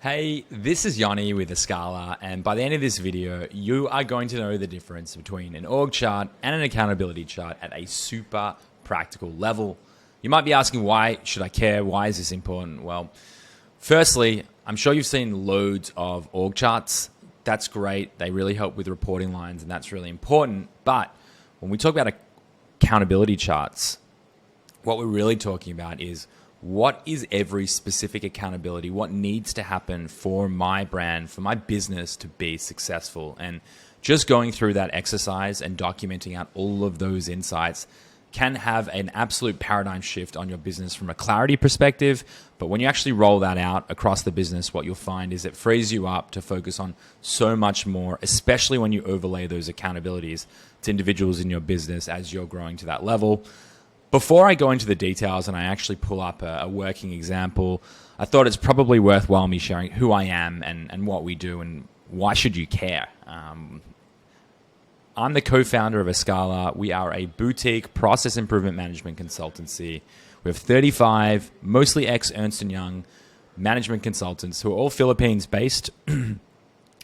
Hey, this is Yanni with Escala, and by the end of this video, you are going to know the difference between an org chart and an accountability chart at a super practical level. You might be asking, why should I care? Why is this important? Well, firstly, I'm sure you've seen loads of org charts. That's great. They really help with reporting lines, and that's really important. But when we talk about accountability charts, what we're really talking about is what is every specific accountability, what needs to happen for my brand, for my business to be successful. And just going through that exercise and documenting out all of those insights can have an absolute paradigm shift on your business from a clarity perspective. But when you actually roll that out across the business, what you'll find is it frees you up to focus on so much more, especially when you overlay those accountabilities to individuals in your business as you're growing to that level. Before I go into the details and I actually pull up a working example, I thought it's probably worthwhile me sharing who I am and what we do and why should you care. I'm the co-founder of Escala. We are a boutique process improvement management consultancy. We have 35, mostly ex-Ernst & Young management consultants who are all Philippines-based. And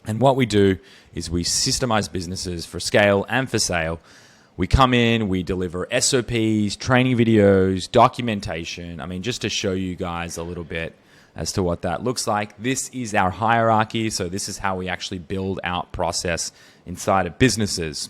what we do is we systemize businesses for scale and for sale. We come in, we deliver SOPs, training videos, documentation. I mean, just to show you guys a little bit as to what that looks like. This is our hierarchy. So this is how we actually build out process inside of businesses.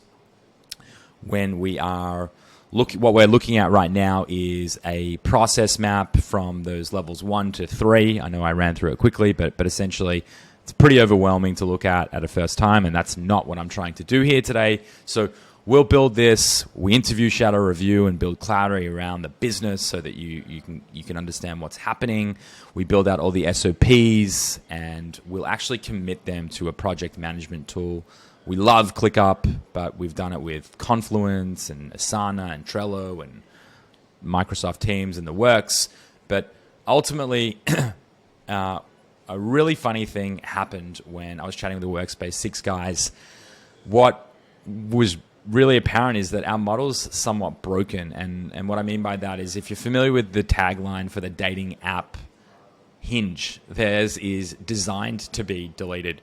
When we are what we're looking at right now is a process map from those levels 1 to 3. I know I ran through it quickly, but essentially it's pretty overwhelming to look at a first time, and that's not what I'm trying to do here today. So we'll build this, we interview, shadow review, and build clarity around the business so that you can understand what's happening. We build out all the SOPs, and we'll actually commit them to a project management tool. We love ClickUp, but we've done it with Confluence and Asana and Trello and Microsoft Teams and the works. But ultimately, a really funny thing happened when I was chatting with the Workspace 6 guys. What was really apparent is that our model's somewhat broken. And what I mean by that is, if you're familiar with the tagline for the dating app Hinge, theirs is designed to be deleted.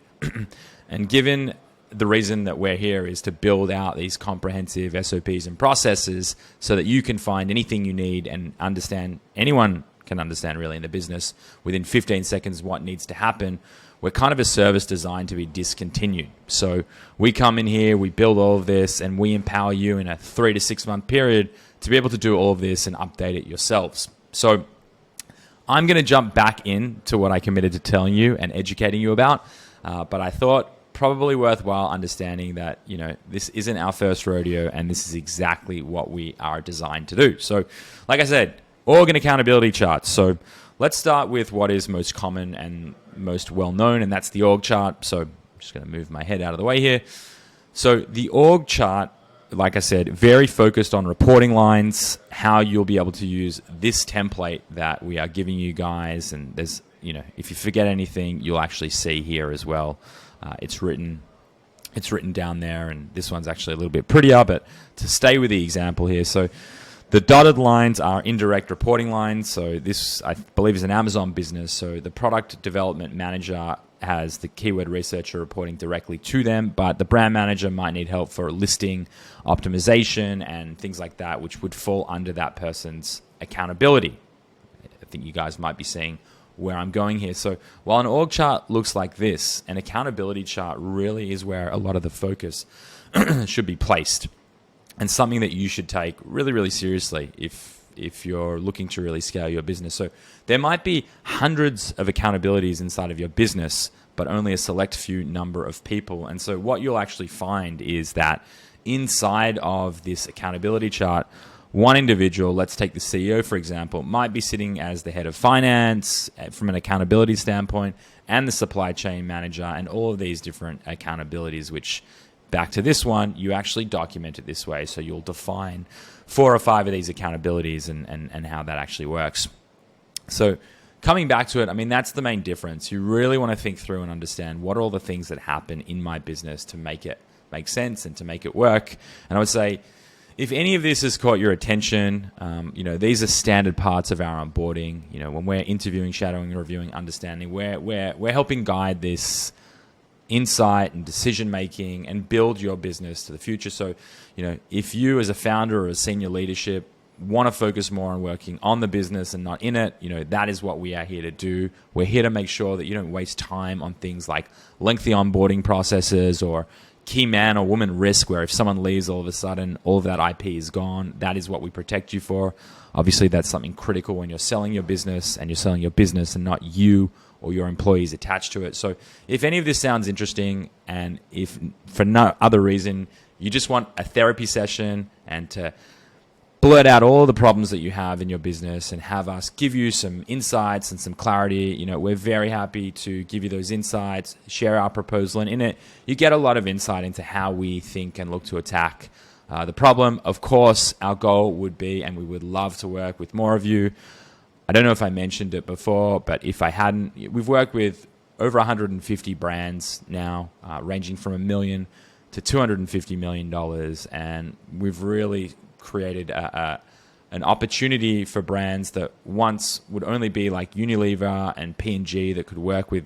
And given the reason that we're here is to build out these comprehensive SOPs and processes so that you can find anything you need and understand, anyone can understand really in the business within 15 seconds what needs to happen. We're kind of a service designed to be discontinued. So we come in here, we build all of this, and we empower you in a 3 to 6 month period to be able to do all of this and update it yourselves. So I'm going to jump back into what I committed to telling you and educating you about, but I thought probably worthwhile understanding that, this isn't our first rodeo, and this is exactly what we are designed to do. So like I said, org and accountability charts. So let's start with what is most common and most well-known, and that's the org chart. So I'm just going to move my head out of the way here. So the org chart, like I said, very focused on reporting lines, how you'll be able to use this template that we are giving you guys. And there's, if you forget anything, you'll actually see here as well. It's written down there, and this one's actually a little bit prettier, but to stay with the example here. So the dotted lines are indirect reporting lines. So this, I believe, is an Amazon business. So the product development manager has the keyword researcher reporting directly to them, but the brand manager might need help for listing optimization and things like that, which would fall under that person's accountability. I think you guys might be seeing where I'm going here. So while an org chart looks like this, an accountability chart really is where a lot of the focus should be placed, and something that you should take really, really seriously if you're looking to really scale your business. So there might be hundreds of accountabilities inside of your business, but only a select few number of people. And so what you'll actually find is that inside of this accountability chart, one individual, let's take the CEO, for example, might be sitting as the head of finance from an accountability standpoint, and the supply chain manager, and all of these different accountabilities, which, back to this one, you actually document it this way. So you'll define 4 or 5 of these accountabilities and how that actually works. So coming back to it, I mean, that's the main difference. You really want to think through and understand what are all the things that happen in my business to make it make sense and to make it work. And I would say If any of this has caught your attention, these are standard parts of our onboarding. When we're interviewing, shadowing, reviewing, understanding, we're helping guide this insight and decision making and build your business to the future. So, if you as a founder or a senior leadership want to focus more on working on the business and not in it, that is what we are here to do. We're here to make sure that you don't waste time on things like lengthy onboarding processes or key man or woman risk, where if someone leaves, all of a sudden all of that IP is gone. That is what we protect you for. Obviously, that's something critical when you're selling your business, and you're selling your business and not you or your employees attached to it. So if any of this sounds interesting, and if for no other reason you just want a therapy session and to blurt out all the problems that you have in your business and have us give you some insights and some clarity, we're very happy to give you those insights, share our proposal, and in it you get a lot of insight into how we think and look to attack the problem. Of course, our goal would be, and we would love to work with more of you. I don't know if I mentioned it before, but if I hadn't, we've worked with over 150 brands now, ranging from $1 million to $250 million, and we've really created an opportunity for brands that once would only be like Unilever and P&G that could work with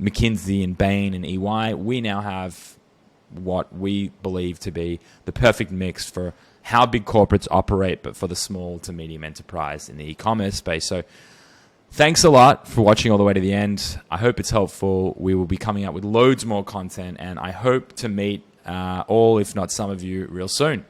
McKinsey and Bain and EY. We now have what we believe to be the perfect mix for how big corporates operate, but for the small to medium enterprise in the e-commerce space. So thanks a lot for watching all the way to the end. I hope it's helpful. We will be coming up with loads more content, and I hope to meet all, if not some of you, real soon.